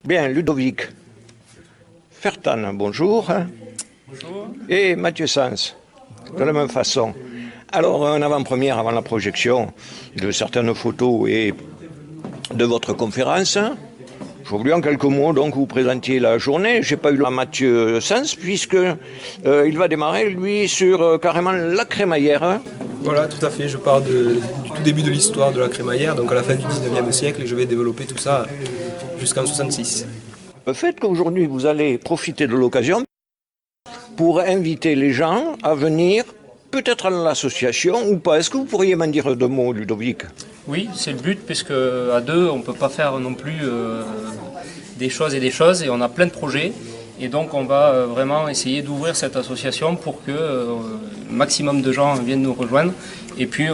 Bien, Ludovic Fertan, bonjour. Bonjour. Et Mathieu Sans, de la même façon. Alors, en avant-première, avant la projection de certaines photos et de votre conférence, je voulais en quelques mots donc vous présentiez la journée. J'ai pas eu la Mathieu Sans puisque il va démarrer lui sur carrément la crémaillère. Voilà, tout à fait. Je pars du tout début de l'histoire de la crémaillère, donc à la fin du 19e siècle, et je vais développer tout ça jusqu'en 66. Le fait qu'aujourd'hui vous allez profiter de l'occasion pour inviter les gens à venir peut-être à l'association ou pas. Est-ce que vous pourriez m'en dire deux mots, Ludovic? Oui, c'est le but, puisque à deux, on ne peut pas faire non plus des choses, et on a plein de projets. Et donc, on va vraiment essayer d'ouvrir cette association pour que le maximum de gens viennent nous rejoindre. Et puis,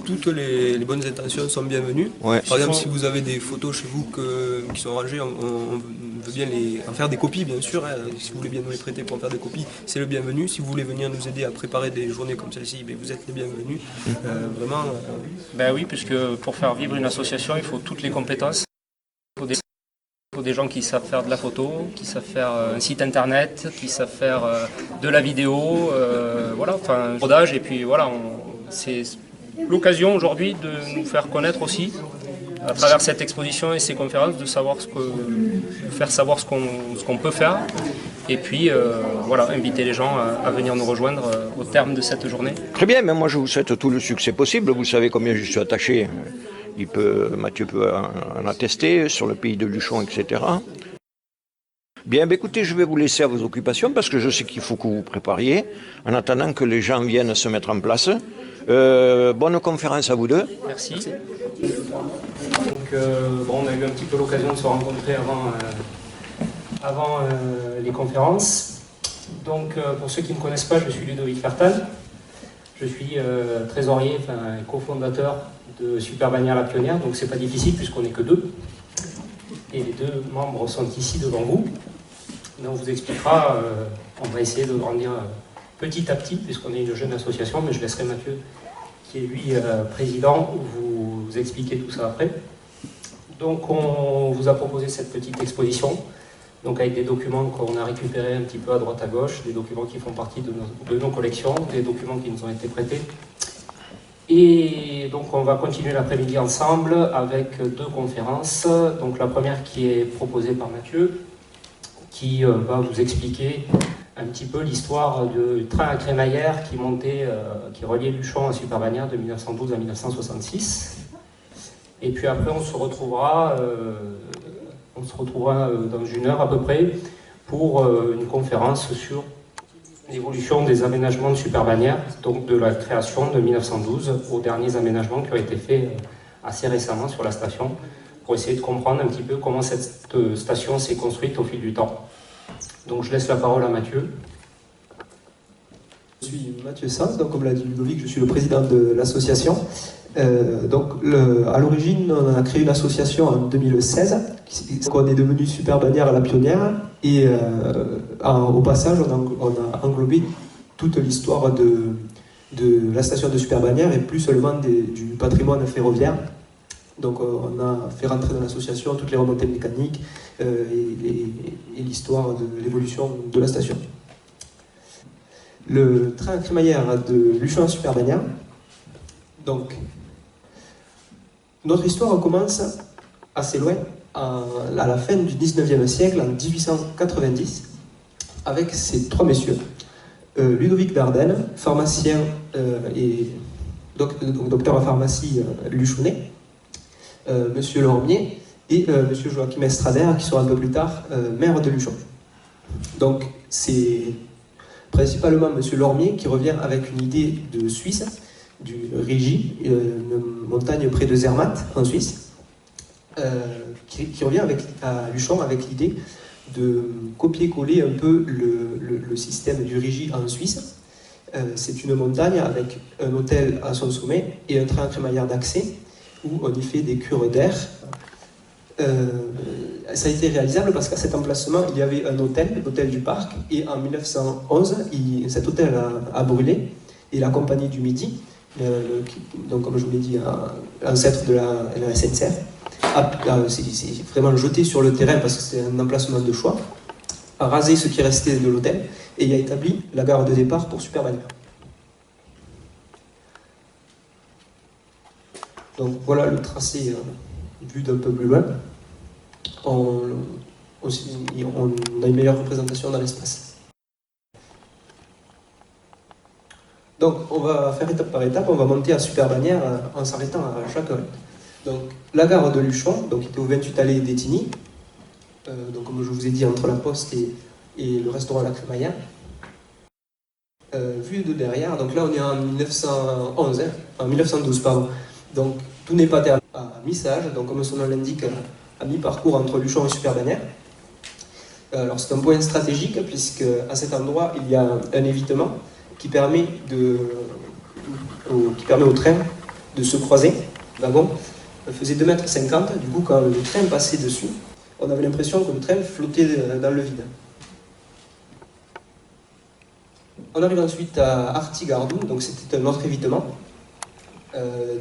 toutes les bonnes intentions sont bienvenues. Ouais. Par exemple, si vous avez des photos chez vous qui sont rangées, on veut bien en faire des copies, bien sûr. Hein. Si vous voulez bien nous les prêter pour en faire des copies, c'est le bienvenu. Si vous voulez venir nous aider à préparer des journées comme celle-ci, vous êtes les bienvenus. Vraiment. Ben oui, puisque pour faire vivre une association, il faut toutes les compétences. Il faut des gens qui savent faire de la photo, qui savent faire un site internet, qui savent faire de la vidéo, voilà, enfin, un rodage. Et puis voilà, c'est l'occasion aujourd'hui de nous faire connaître aussi, à travers cette exposition et ces conférences, de faire savoir ce qu'on peut faire. Et puis voilà, inviter les gens à venir nous rejoindre au terme de cette journée. Très bien, mais moi je vous souhaite tout le succès possible. Vous savez combien je suis attaché. Mathieu peut en attester, sur le pays de Luchon, etc. Bien, écoutez, je vais vous laisser à vos occupations parce que je sais qu'il faut que vous vous prépariez en attendant que les gens viennent se mettre en place. Bonne conférence à vous deux. Merci. Donc, on a eu un petit peu l'occasion de se rencontrer avant les conférences. Donc, pour ceux qui ne me connaissent pas, je suis Ludovic Fertan. Je suis trésorier, cofondateur de Super Bannière La Pionnière, donc c'est pas difficile puisqu'on n'est que deux. Et les deux membres sont ici devant vous. Donc on vous expliquera, on va essayer de grandir petit à petit puisqu'on est une jeune association, mais je laisserai Mathieu, qui est lui président, vous expliquer tout ça après. Donc on vous a proposé cette petite exposition, donc avec des documents qu'on a récupérés un petit peu à droite à gauche, des documents qui font partie de nos collections, des documents qui nous ont été prêtés. Et donc on va continuer l'après-midi ensemble avec deux conférences. Donc la première qui est proposée par Mathieu, qui va vous expliquer un petit peu l'histoire du train à crémaillère qui reliait Luchon à Super Bannière de 1912 à 1966. Et puis après on se retrouvera dans une heure à peu près pour une conférence sur l'évolution des aménagements de Super Bannière, donc de la création de 1912 aux derniers aménagements qui ont été faits assez récemment sur la station, pour essayer de comprendre un petit peu comment cette station s'est construite au fil du temps. Donc je laisse la parole à Mathieu. Je suis Mathieu Sans, donc comme l'a dit Ludovic, je suis le président de l'association. À l'origine, on a créé une association en 2016, on est devenu Super Bannière La Pionnière, et au passage, on a englobé toute l'histoire de la station de Super Bannière et plus seulement du patrimoine ferroviaire. Donc on a fait rentrer dans l'association toutes les remontées mécaniques et l'histoire de l'évolution de la station. Le train à crémaillère de Luchon à Super Bannière. Donc, notre histoire commence assez loin, à la fin du 19e siècle, en 1890, avec ces trois messieurs. Ludovic Dardenne, pharmacien et docteur en pharmacie luchonnais, Monsieur Lormier et Monsieur Joachim Estrader, qui sont un peu plus tard maire de Luchon. Donc, c'est principalement Monsieur Lormier qui revient avec une idée de Suisse, du Rigi, une montagne près de Zermatt, en Suisse, qui revient à Luchon avec l'idée de copier-coller un peu le système du Rigi en Suisse. C'est une montagne avec un hôtel à son sommet et un train à crémaillère d'accès où on y fait des cures d'air. Ça a été réalisable parce qu'à cet emplacement, il y avait un hôtel, l'hôtel du Parc, et en 1911, cet hôtel a brûlé, et la Compagnie du Midi, donc comme je vous l'ai dit, ancêtre de la SNCF, c'est vraiment jeté sur le terrain parce que c'est un emplacement de choix, a rasé ce qui restait de l'hôtel et y a établi la gare de départ pour Super Bagnères. Donc voilà le tracé vu d'un peu plus loin. On a une meilleure représentation dans l'espace. Donc on va faire étape par étape, on va monter à Super Bagnères en s'arrêtant à chaque halte. Donc la gare de Luchon, donc, qui était au 28 allée d'Étigny, donc comme je vous ai dit entre la Poste et le restaurant La Crémaillère. Vue de derrière, donc là on est en 1911, en 1912 pardon. Donc tout n'est pas terminé à mi-sage, donc comme son nom l'indique, à mi-parcours entre Luchon et Super Bagnères. Alors c'est un point stratégique puisque à cet endroit il y a un évitement qui permet au train de se croiser. Le wagon faisait 2,50 m, du coup quand le train passait dessus, on avait l'impression que le train flottait dans le vide. On arrive ensuite à Artigardou, donc c'était un autre évitement.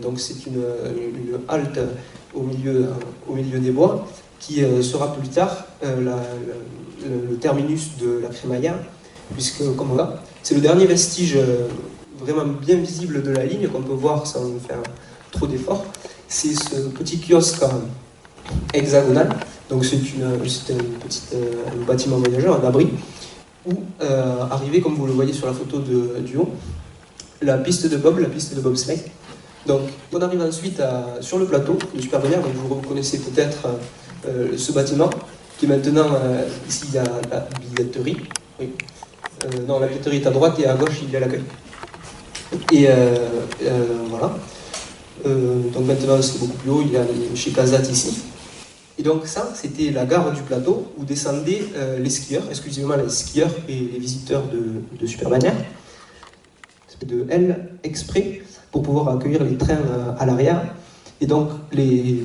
Donc c'est une halte au milieu des bois qui sera plus tard le terminus de la Crémaillère, puisque comme on voit, c'est le dernier vestige vraiment bien visible de la ligne qu'on peut voir sans faire trop d'efforts. C'est ce petit kiosque hexagonal, donc c'est un bâtiment voyageur, un abri, où arrivait, comme vous le voyez sur la photo du haut, la piste de bobsleigh. Donc on arrive ensuite sur le plateau de Super Bagnères, donc vous reconnaissez peut-être ce bâtiment, qui est maintenant, ici il y a la billetterie, oui. Non, la billetterie est à droite et à gauche il y a l'accueil. Et voilà. Donc maintenant c'est beaucoup plus haut, il y a chez Casat ici. Et donc ça, c'était la gare du plateau où descendaient les skieurs, exclusivement les skieurs et les visiteurs de Super Bagnères, de L exprès pour pouvoir accueillir les trains à l'arrière. Et donc les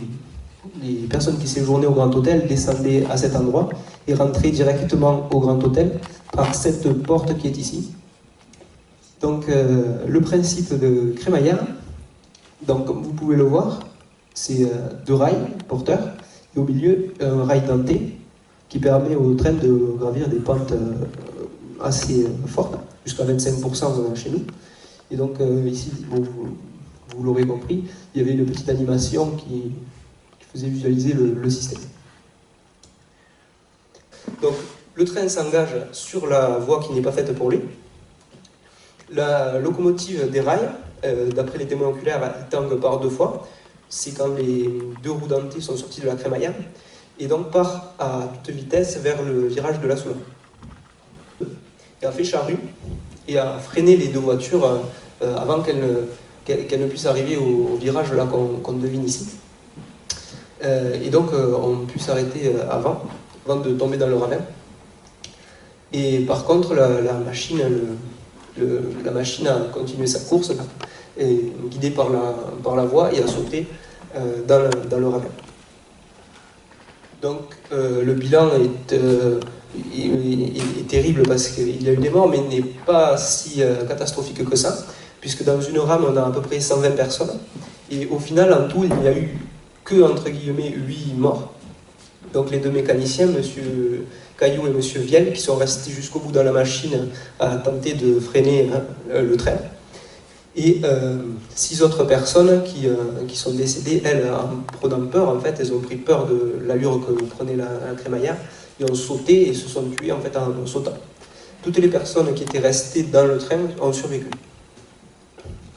personnes qui séjournaient au Grand Hôtel descendaient à cet endroit et rentraient directement au Grand Hôtel par cette porte qui est ici. Donc le principe de Crémaillère, donc comme vous pouvez le voir, c'est deux rails porteurs et au milieu un rail denté qui permet au train de gravir des pentes assez fortes, jusqu'à 25% chez nous. Et donc ici, vous l'aurez compris, il y avait une petite animation qui faisait visualiser le système. Donc le train s'engage sur la voie qui n'est pas faite pour lui. La locomotive déraille, d'après les témoins oculaires, elle tangue par deux fois. C'est quand les deux roues dentées sont sorties de la Crémaillère et donc part à toute vitesse vers le virage de la Soula. Elle a fait charrue et a freiné les deux voitures avant qu'elles ne puissent arriver au virage là qu'on devine ici. Et donc on pu s'arrêter avant de tomber dans le ravin. Et par contre la machine a continué sa course et guidée par la voie et a sauté dans le ravin. Donc le bilan est terrible parce qu'il y a eu des morts, mais n'est pas si catastrophique que ça, puisque dans une rame on a à peu près 120 personnes et au final en tout il n'y a eu que entre guillemets 8 morts. Donc les deux mécaniciens, M. Caillou et M. Viel, qui sont restés jusqu'au bout dans la machine à tenter de freiner le train. Et 6 autres personnes qui sont décédées, elles, en prenant peur, en fait, elles ont pris peur de l'allure que prenait la Crémaillère, et ont sauté et se sont tuées en fait en sautant. Toutes les personnes qui étaient restées dans le train ont survécu.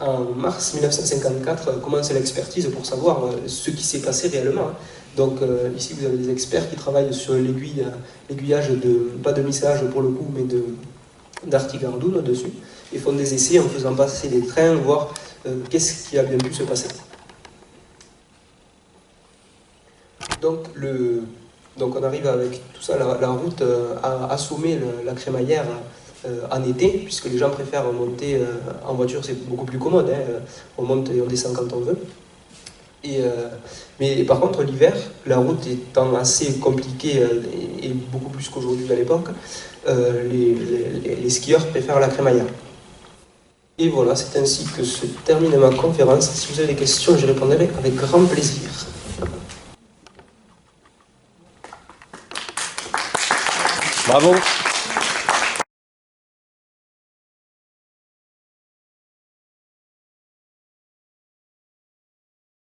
En mars 1954 commence l'expertise pour savoir ce qui s'est passé réellement. Donc ici vous avez des experts qui travaillent sur l'aiguillage pas de missage pour le coup, mais d'Artigardou dessus, et font des essais en faisant passer les trains, voir qu'est-ce qui a bien pu se passer. Donc on arrive avec tout ça, la route a assommé la Crémaillère en été, puisque les gens préfèrent monter en voiture, c'est beaucoup plus commode, hein. On monte et on descend quand on veut. Mais par contre l'hiver, la route étant assez compliquée et beaucoup plus qu'aujourd'hui à l'époque, les skieurs préfèrent la Crémaillère. Et voilà, c'est ainsi que se termine ma conférence. Si vous avez des questions, j'y répondrai avec grand plaisir. Bravo.